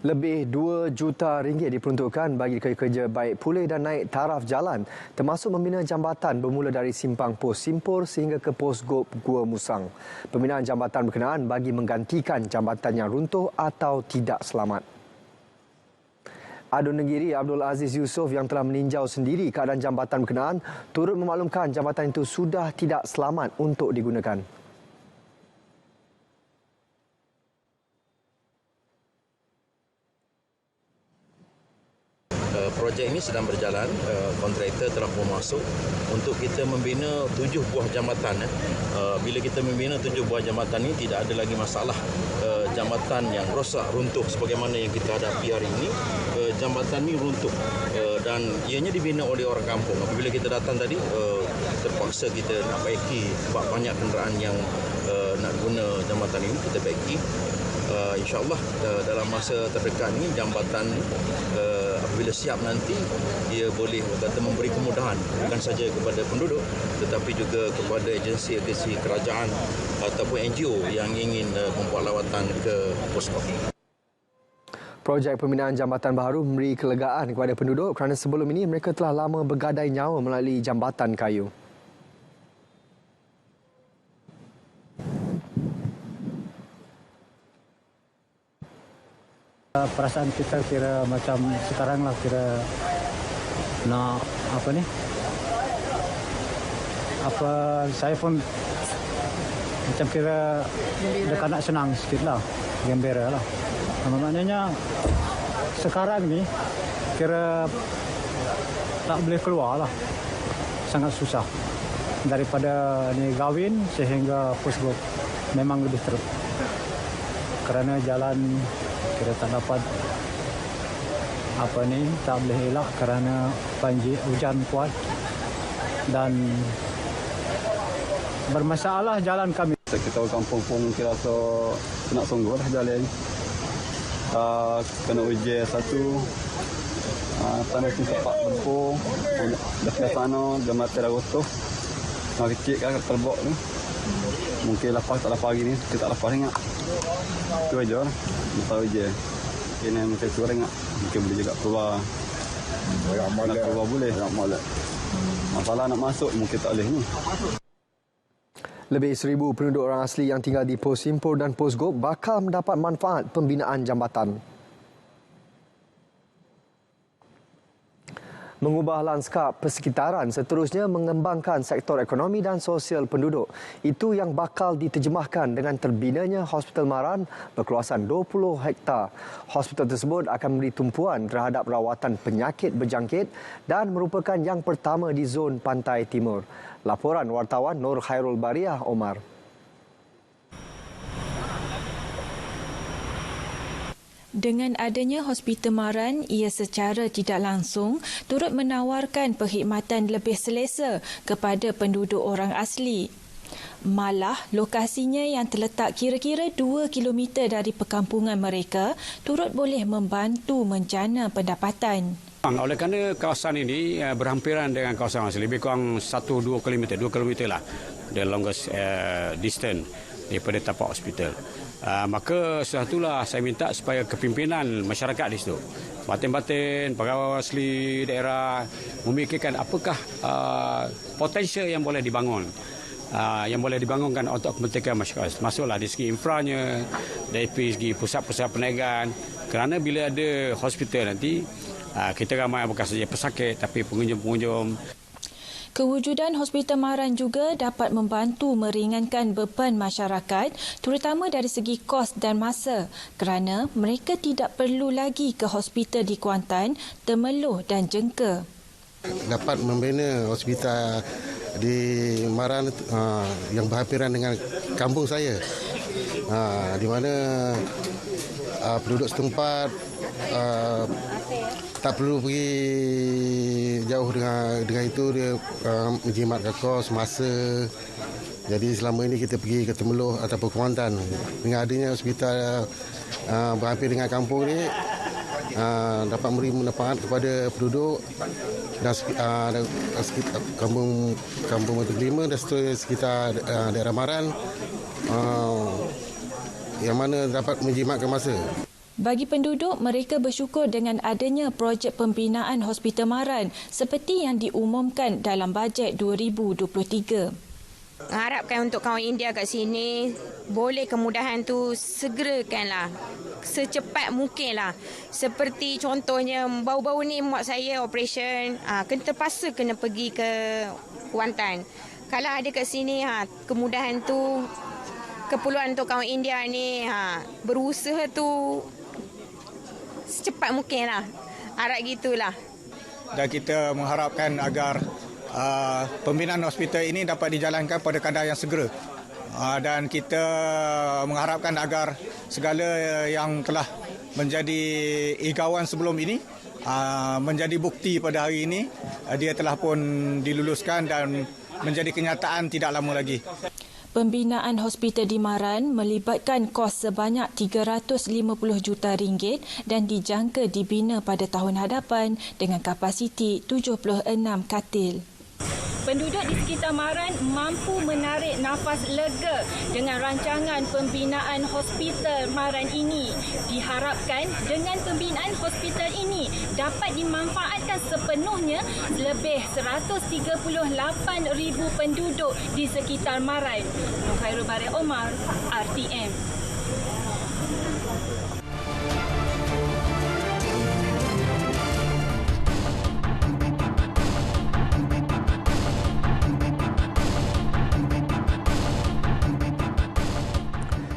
Lebih RM2 juta diperuntukkan bagi kerja baik pulih dan naik taraf jalan, termasuk membina jambatan bermula dari simpang Pos Simpur sehingga ke Pos Gop Gua Musang. Pembinaan jambatan berkenaan bagi menggantikan jambatan yang runtuh atau tidak selamat. Adun Negeri Abdul Aziz Yusof yang telah meninjau sendiri keadaan jambatan berkenaan turut memaklumkan jambatan itu sudah tidak selamat untuk digunakan. Projek ini sedang berjalan, kontraktor telah pun masuk untuk kita membina 7 buah jambatan. Bila kita membina 7 buah jambatan ini, tidak ada lagi masalah jambatan yang rosak, runtuh sebagaimana yang kita hadapi hari ini. Jambatan ini runtuh dan ianya dibina oleh orang kampung. Apabila kita datang tadi, terpaksa kita nak baiki sebab banyak kenderaan yang nak guna jambatan ini, kita baiki. InsyaAllah dalam masa terdekat ini jambatan apabila siap nanti dia boleh kata memberi kemudahan bukan saja kepada penduduk tetapi juga kepada agensi-agensi kerajaan ataupun NGO yang ingin membuat lawatan ke posko. Projek pembinaan jambatan baru memberi kelegaan kepada penduduk kerana sebelum ini mereka telah lama bergadai nyawa melalui jambatan kayu. Perasaan kita kira macam sekarang lah kira nak saya pun macam kira dekat nak senang sikit lah, gembira lah. Maknanya sekarang ni kira tak boleh keluar lah, sangat susah daripada ni Gawin sehingga Pusgop memang lebih teruk kerana jalan kira tak dapat tak boleh elak kerana banjir hujan kuat dan bermasalah jalan kami. Kita orang kampung pun kira nak sungguh lah jalan. Kena ujian satu, tanah tu sepak berpung, dekat sana dia mati dah rotoh. Nak kecil kan terbok ni. Mungkin lepas tak lepas hari ni, kita tak lepas ingat. Itu aja lah. Tahu je. Ini mungkin kurang tak. Mungkin boleh juga keluar. Nak keluar boleh. Masalah nak masuk mungkin tak boleh ni. Lebih 1,000 penduduk orang asli yang tinggal di Pos Simpur dan Pos Gop bakal mendapat manfaat pembinaan jambatan. Mengubah lanskap persekitaran seterusnya mengembangkan sektor ekonomi dan sosial penduduk. Itu yang bakal diterjemahkan dengan terbinanya Hospital Maran berkeluasan 20 hektar. Hospital tersebut akan memberi tumpuan terhadap rawatan penyakit berjangkit dan merupakan yang pertama di zon Pantai Timur. Laporan wartawan Nur Khairul Bariah Omar. Dengan adanya Hospital Maran, ia secara tidak langsung turut menawarkan perkhidmatan lebih selesa kepada penduduk orang asli. Malah, lokasinya yang terletak kira-kira 2 km dari perkampungan mereka turut boleh membantu menjana pendapatan. Oleh kerana kawasan ini berhampiran dengan kawasan asli, lebih kurang 2 km lah, the longest distance daripada tapak hospital. Maka sudah itulah saya minta supaya kepimpinan masyarakat di situ, batin-batin, pegawai asli daerah memikirkan apakah potensial yang boleh dibangun. Yang boleh dibangunkan untuk kepentingan masyarakat. Masuklah dari segi infranya, dari segi pusat-pusat perniagaan. Kerana bila ada hospital nanti, kita ramai bukan saja pesakit tapi pengunjung-pengunjung. Kewujudan Hospital Maran juga dapat membantu meringankan beban masyarakat terutama dari segi kos dan masa kerana mereka tidak perlu lagi ke hospital di Kuantan, Temerloh dan Jengka. Dapat membina hospital di Maran yang berhampiran dengan kampung saya, di mana penduduk setempat tak perlu pergi jauh dengan itu, dia menjimatkan kos masa. Jadi selama ini kita pergi ke Temeloh ataupun Kuantan. Dengan adanya hospital berhampir dengan kampung ni, dapat memberi manfaat kepada penduduk dan kampung Batu Kelima dan sekitar daerah Maran, yang mana dapat menjimatkan masa. Bagi penduduk, mereka bersyukur dengan adanya projek pembinaan Hospital Maran seperti yang diumumkan dalam bajet 2023. Harapkan untuk kawan India kat sini boleh kemudahan tu segerakanlah, secepat mungkinlah. Seperti contohnya baru-baru ni mak saya operation, terpaksa kena pergi ke Kuantan. Kalau ada kat sini kemudahan tu, keperluan untuk kawan India ni berusaha tu secepat mungkinlah. Harap gitulah. Dan kita mengharapkan agar pembinaan hospital ini dapat dijalankan pada kadar yang segera, dan kita mengharapkan agar segala yang telah menjadi igawan sebelum ini menjadi bukti pada hari ini. Dia telah pun diluluskan dan menjadi kenyataan tidak lama lagi. Pembinaan hospital di Maran melibatkan kos sebanyak RM350 juta dan dijangka dibina pada tahun hadapan dengan kapasiti 76 katil. Penduduk di sekitar Maran mampu menarik nafas lega dengan rancangan pembinaan hospital Maran ini. Diharapkan dengan pembinaan hospital ini dapat dimanfaatkan sepenuhnya lebih 138,000 penduduk di sekitar Maran. Nur Khairul Bari Omar, RTM.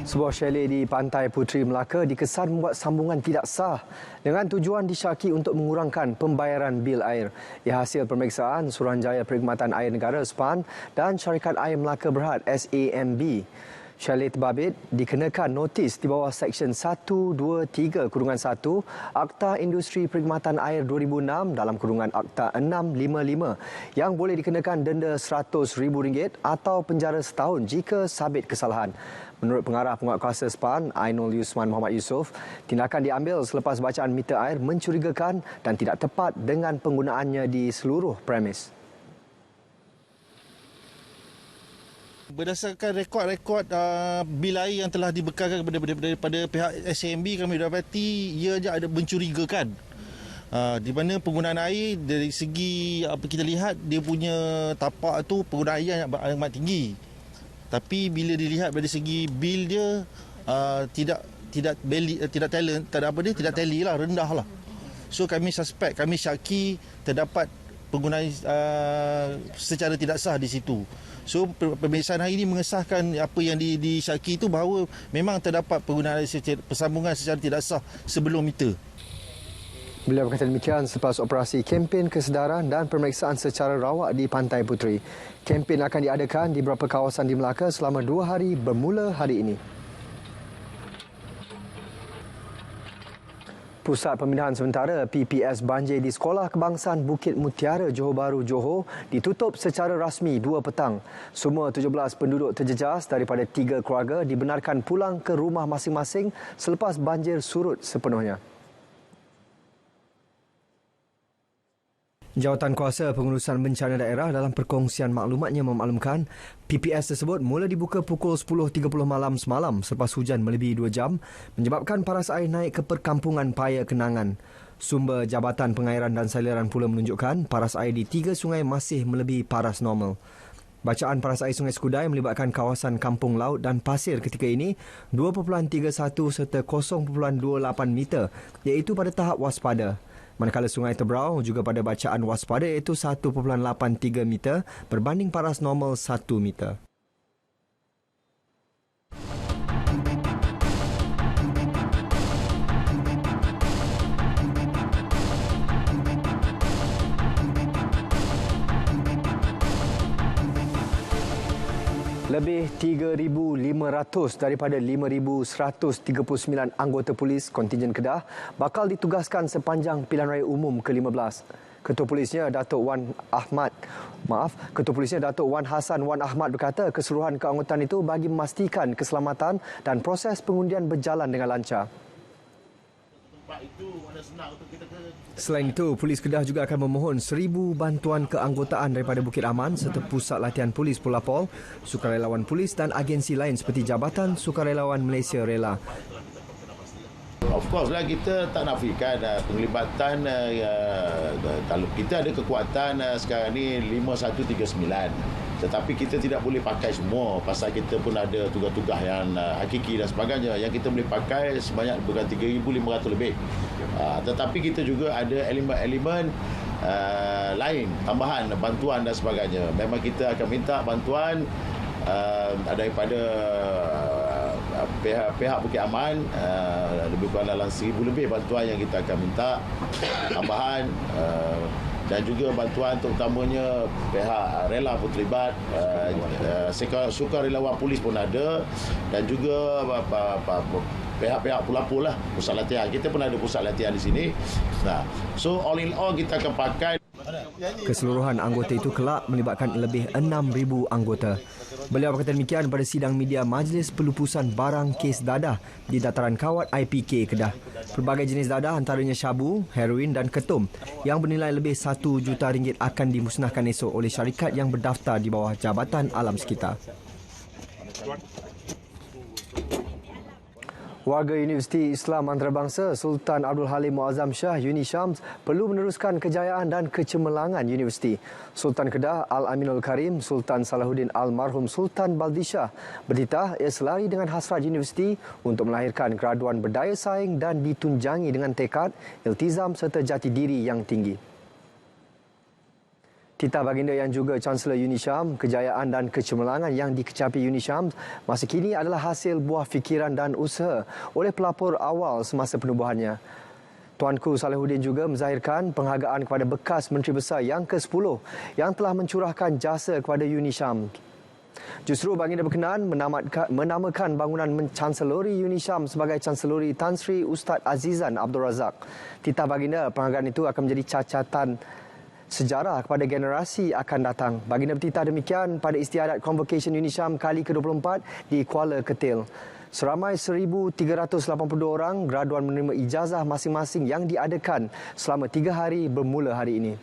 Sebuah chalet di Pantai Puteri Melaka dikesan membuat sambungan tidak sah dengan tujuan disyaki untuk mengurangkan pembayaran bil air. Ia hasil pemeriksaan Suruhanjaya Perkhidmatan Air Negara SPAN dan Syarikat Air Melaka Berhad SAMB. Chalet terbabit dikenakan notis di bawah Seksyen 123-1 Akta Industri Perkhidmatan Air 2006 dalam kurungan Akta 655 yang boleh dikenakan denda RM100,000 atau penjara setahun jika sabit kesalahan. Menurut pengarah penguatkuasa SPAN, Ainul Yusman Muhammad Yusof, tindakan diambil selepas bacaan meter air mencurigakan dan tidak tepat dengan penggunaannya di seluruh premis. Berdasarkan rekod-rekod bil air yang telah dibekalkan daripada pihak SAMB, kami dapati ia ada mencurigakan. Di mana penggunaan air dari segi apa kita lihat, dia punya tapak tu penggunaan air yang amat tinggi. Tapi bila dilihat dari segi bil dia tidak tally lah, rendah lah. So kami suspek, kami syaki terdapat penggunaan secara tidak sah di situ. So pemeriksaan hari ini mengesahkan apa yang disyaki itu bahawa memang terdapat penggunaan persambungan secara tidak sah sebelum meter. Beliau berkata demikian selepas operasi kempen kesedaran dan pemeriksaan secara rawak di Pantai Puteri. Kempen akan diadakan di beberapa kawasan di Melaka selama 2 hari bermula hari ini. Pusat Pemindahan Sementara PPS Banjir di Sekolah Kebangsaan Bukit Mutiara, Johor Bahru, Johor ditutup secara rasmi 2 petang. Semua 17 penduduk terjejas daripada 3 keluarga dibenarkan pulang ke rumah masing-masing selepas banjir surut sepenuhnya. Jawatan Kuasa Pengurusan Bencana Daerah dalam perkongsian maklumatnya memaklumkan PPS tersebut mula dibuka pukul 10.30 malam semalam selepas hujan melebihi 2 jam menyebabkan paras air naik ke perkampungan Paya Kenangan. Sumber Jabatan Pengairan dan Saliran pula menunjukkan paras air di 3 sungai masih melebihi paras normal. Bacaan paras air Sungai Skudai melibatkan kawasan kampung laut dan pasir ketika ini 2.31 serta 0.28 meter iaitu pada tahap waspada. Manakala Sungai Tebrau juga pada bacaan waspada iaitu 1.83 meter berbanding paras normal 1 meter. Lebih 3,500 daripada 5,139 anggota polis kontingen Kedah bakal ditugaskan sepanjang pilihan raya umum ke-15. Ketua Polisnya Datuk Wan Hassan Wan Ahmad berkata keseluruhan keanggotaan itu bagi memastikan keselamatan dan proses pengundian berjalan dengan lancar. Selain itu, Polis Kedah juga akan memohon 1,000 bantuan keanggotaan daripada Bukit Aman serta Pusat Latihan Polis Pulau Pol, sukarelawan polis dan agensi lain seperti Jabatan Sukarelawan Malaysia Rela. Of course lah, kita tak nafikan penglibatan kalau kita ada kekuatan sekarang ni 5139. Tetapi kita tidak boleh pakai semua pasal kita pun ada tugas-tugas yang hakiki dan sebagainya. Yang kita boleh pakai sebanyak bukan 3,500 lebih. Tetapi kita juga ada elemen-elemen lain, tambahan, bantuan dan sebagainya. Memang kita akan minta bantuan daripada pihak Bukit Aman, lebih kurang dalam 1,000 lebih bantuan yang kita akan minta tambahan, dan juga bantuan terutamanya pihak rela pun terlibat, sukarelawan polis pun ada, dan juga pihak-pihak Pulau-Pol lah, pusat latihan. Kita pun ada pusat latihan di sini. Nah, so all in all kita akan pakai. Keseluruhan anggota itu kelak melibatkan lebih 6,000 anggota. Beliau berkata demikian pada sidang media Majlis Pelupusan Barang Kes Dadah di Dataran Kawat IPK Kedah. Pelbagai jenis dadah antaranya syabu, heroin dan ketum yang bernilai lebih RM1 juta akan dimusnahkan esok oleh syarikat yang berdaftar di bawah Jabatan Alam Sekitar. Warga Universiti Islam Antarabangsa Sultan Abdul Halim Muazzam Shah Uni Syams perlu meneruskan kejayaan dan kecemerlangan universiti. Sultan Kedah Al-Aminul Karim Sultan Salahuddin Almarhum Sultan Baldishah bertitah ia selari dengan hasrat universiti untuk melahirkan graduan berdaya saing dan ditunjangi dengan tekad, iltizam serta jati diri yang tinggi. Titah baginda yang juga Chancellor Uni Syam, kejayaan dan kecemerlangan yang dikecapi Uni Syam masa kini adalah hasil buah fikiran dan usaha oleh pelapor awal semasa penubuhannya. Tuanku Salahuddin juga menzahirkan penghargaan kepada bekas Menteri Besar yang ke-10 yang telah mencurahkan jasa kepada Uni Syam. Justru baginda berkenan menamakan bangunan Chancelori Uni Syam sebagai Chancelori Tan Sri Ustaz Azizan Abdul Razak. Titah baginda penghargaan itu akan menjadi cacatan sejarah kepada generasi akan datang. Baginda bertitah demikian pada istiadat Convocation Uni Syam kali ke-24 di Kuala Ketil. Seramai 1,382 orang graduan menerima ijazah masing-masing yang diadakan selama 3 hari bermula hari ini.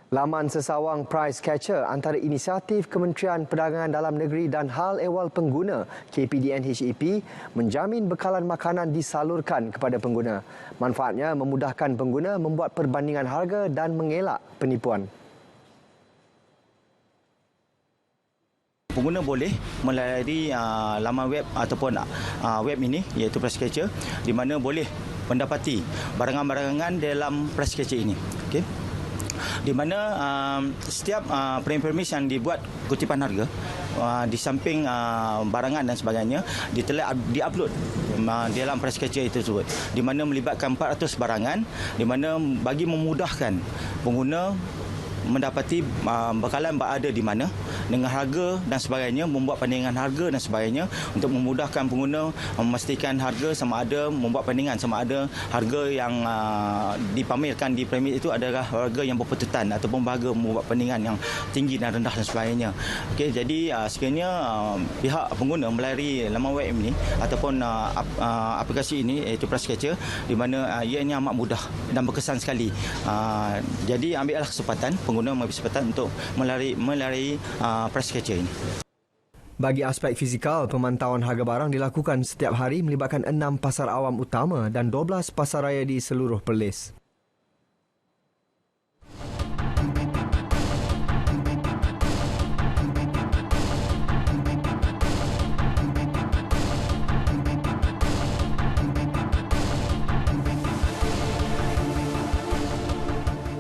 Laman sesawang Price Catcher antara inisiatif Kementerian Perdagangan Dalam Negeri dan Hal Ehwal Pengguna KPDN HEP menjamin bekalan makanan disalurkan kepada pengguna. Manfaatnya memudahkan pengguna membuat perbandingan harga dan mengelak penipuan. Pengguna boleh melalui laman web ataupun web ini iaitu Price Catcher di mana boleh mendapati barangan-barangan dalam Price Catcher ini. Okey. Di mana setiap premis yang dibuat kutipan harga di samping barangan dan sebagainya telah diupload dalam Price Catcher itu tersebut, di mana melibatkan 400 barangan, di mana bagi memudahkan pengguna mendapati bekalan berada di mana dengan harga dan sebagainya, membuat bandingan harga dan sebagainya untuk memudahkan pengguna memastikan harga sama ada, membuat bandingan sama ada harga yang dipamerkan di premis itu adalah harga yang berpatutan ataupun harga membuat bandingan yang tinggi dan rendah dan sebagainya. Okey, jadi sekiranya pihak pengguna melalui laman web ini ataupun aplikasi ini iaitu Price Catcher, di mana ianya amat mudah dan berkesan sekali. Jadi ambillah kesempatan, pengguna mengambil kesempatan untuk melalui Price Catcher ini. Bagi aspek fizikal, pemantauan harga barang dilakukan setiap hari melibatkan 6 pasar awam utama dan 12 pasar raya di seluruh Perlis.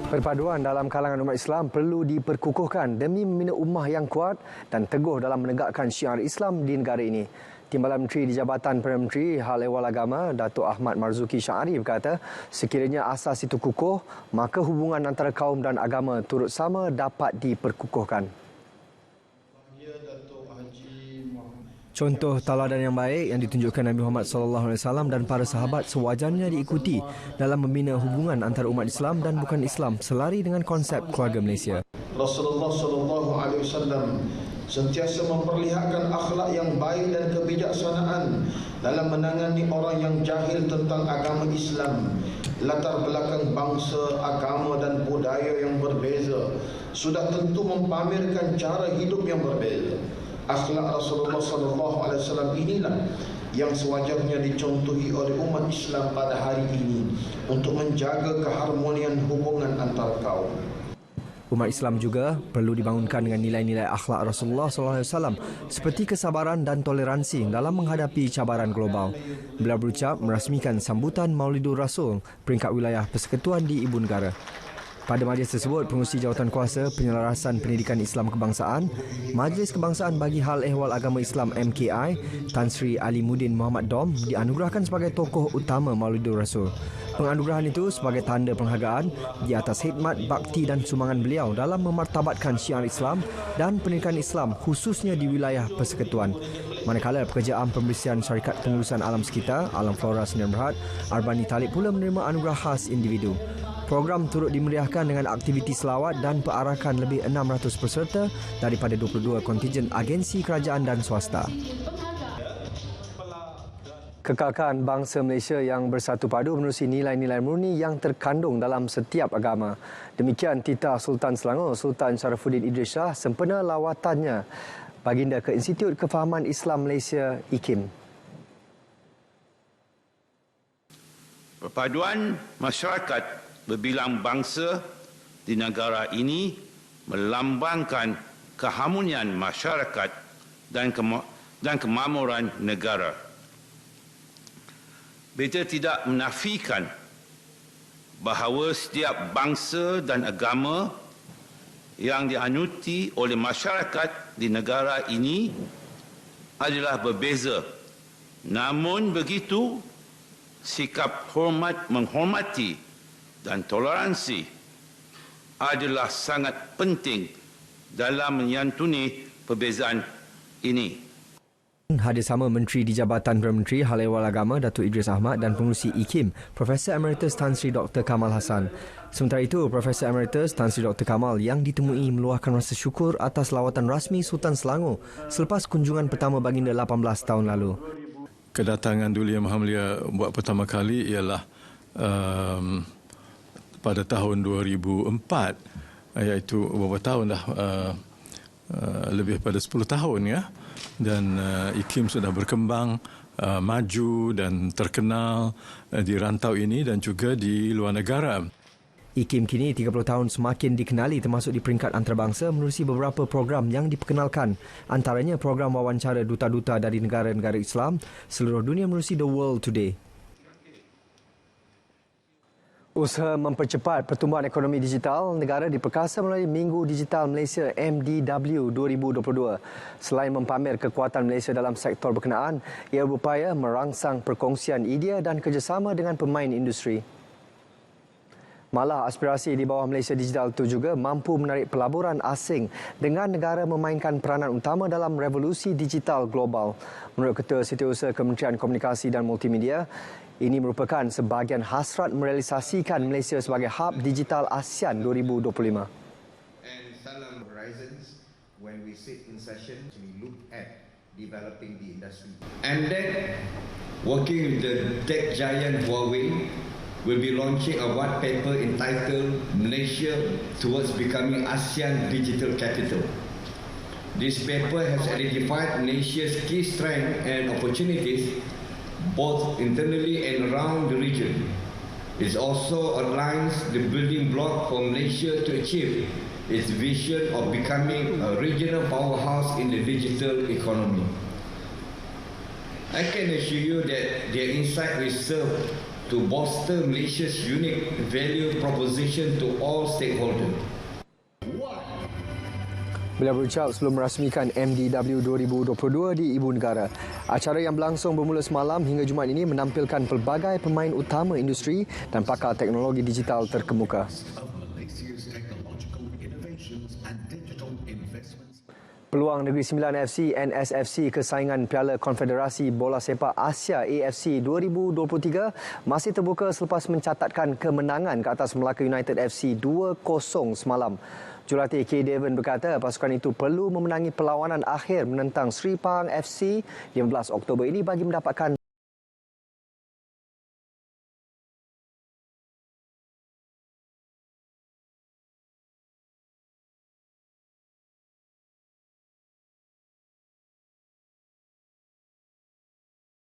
Perpaduan dalam kalangan umat Islam perlu diperkukuhkan demi membina ummah yang kuat dan teguh dalam menegakkan syiar Islam di negara ini. Timbalan Menteri di Jabatan Perdana Menteri Hal Ehwal Agama Datuk Ahmad Marzuki Syahari berkata, sekiranya asas itu kukuh, maka hubungan antara kaum dan agama turut sama dapat diperkukuhkan. Contoh tauladan yang baik yang ditunjukkan Nabi Muhammad SAW dan para sahabat sewajarnya diikuti dalam membina hubungan antara umat Islam dan bukan Islam selari dengan konsep keluarga Malaysia. Rasulullah SAW sentiasa memperlihatkan akhlak yang baik dan kebijaksanaan dalam menangani orang yang jahil tentang agama Islam. Latar belakang bangsa, agama dan budaya yang berbeza sudah tentu mempamerkan cara hidup yang berbeza. Akhlak Rasulullah SAW inilah yang sewajarnya dicontohi oleh umat Islam pada hari ini untuk menjaga keharmonian hubungan antar kaum. Umat Islam juga perlu dibangunkan dengan nilai-nilai akhlak Rasulullah SAW seperti kesabaran dan toleransi dalam menghadapi cabaran global. Beliau berucap merasmikan sambutan Maulidur Rasul peringkat wilayah persekutuan di Ibu Negara. Pada majlis tersebut, Pengerusi Jawatan Kuasa Penyelarasan Pendidikan Islam Kebangsaan, Majlis Kebangsaan bagi Hal Ehwal Agama Islam MKI, Tan Sri Ali Muddin Muhammad Dom dianugerahkan sebagai tokoh utama Maulidur Rasul. Penganugerahan itu sebagai tanda penghargaan di atas khidmat, bakti dan sumbangan beliau dalam memartabatkan syiar Islam dan pendidikan Islam khususnya di wilayah persekutuan. Manakala pekerjaan pembersihan syarikat pengurusan alam sekitar, Alam Flora Sdn Bhd, Arbani Talib pula menerima anugerah khas individu. Program turut dimeriahkan dengan aktiviti selawat dan perarakan lebih 600 peserta daripada 22 kontingen agensi kerajaan dan swasta. Kekalkan bangsa Malaysia yang bersatu padu menerusi nilai-nilai murni yang terkandung dalam setiap agama. Demikian Titah Sultan Selangor, Sultan Sharafuddin Idris Shah sempena lawatannya baginda ke Institut Kefahaman Islam Malaysia IKIM. Perpaduan masyarakat berbilang bangsa di negara ini melambangkan keharmonian masyarakat dan kemakmuran negara. Beta tidak menafikan bahawa setiap bangsa dan agama yang dianuti oleh masyarakat di negara ini adalah berbeza. Namun begitu, sikap menghormati dan toleransi adalah sangat penting dalam menyantuni perbezaan ini. Hadir sama Menteri di Jabatan Perdana Menteri Hal Ehwal Agama Datuk Idris Ahmad dan Pengerusi IKIM Profesor Emeritus Tan Sri Dr. Kamal Hassan. Sementara itu, Profesor Emeritus Tan Sri Dr. Kamal yang ditemui meluahkan rasa syukur atas lawatan rasmi Sultan Selangor selepas kunjungan pertama baginda 18 tahun lalu. Kedatangan Duli Yang Maha Mulia buat pertama kali ialah pada tahun 2004, iaitu beberapa tahun dah, lebih pada 10 tahun ya. Dan IKIM sudah berkembang, maju dan terkenal di rantau ini dan juga di luar negara. IKIM kini 30 tahun semakin dikenali termasuk di peringkat antarabangsa menerusi beberapa program yang diperkenalkan. Antaranya program wawancara duta-duta dari negara-negara Islam seluruh dunia menerusi The World Today. Usaha mempercepat pertumbuhan ekonomi digital negara diperkasa melalui Minggu Digital Malaysia MDW 2022. Selain mempamer kekuatan Malaysia dalam sektor berkenaan, ia berupaya merangsang perkongsian idea dan kerjasama dengan pemain industri. Malah aspirasi di bawah Malaysia Digital itu juga mampu menarik pelaburan asing dengan negara memainkan peranan utama dalam revolusi digital global. Menurut Ketua Setiausaha Kementerian Komunikasi dan Multimedia, ini merupakan sebahagian hasrat merealisasikan Malaysia sebagai hub digital ASEAN 2025. And Salam Horizons, when we sit in session, we look at developing the industry. And then, working with the tech giant Huawei, will be launching a white paper entitled Malaysia Towards Becoming ASEAN Digital Capital. This paper has identified Malaysia's key strengths and opportunities both internally and around the region. It also outlines the building block for Malaysia to achieve its vision of becoming a regional powerhouse in the digital economy. I can assure you that their insight will serve to bolster Malaysia's unique value proposition to all stakeholders. Beliau berucap sebelum merasmikan MDW 2022 di Ibu Negara. Acara yang berlangsung bermula semalam hingga Jumaat ini menampilkan pelbagai pemain utama industri dan pakar teknologi digital terkemuka. Peluang Negeri Sembilan FC NSFC kesaingan Piala Konfederasi Bola Sepak Asia AFC 2023 masih terbuka selepas mencatatkan kemenangan ke atas Melaka United FC 2-0 semalam. Jurulatih K. Devon berkata pasukan itu perlu memenangi perlawanan akhir menentang Sri Pahang FC 15 Oktober ini bagi mendapatkan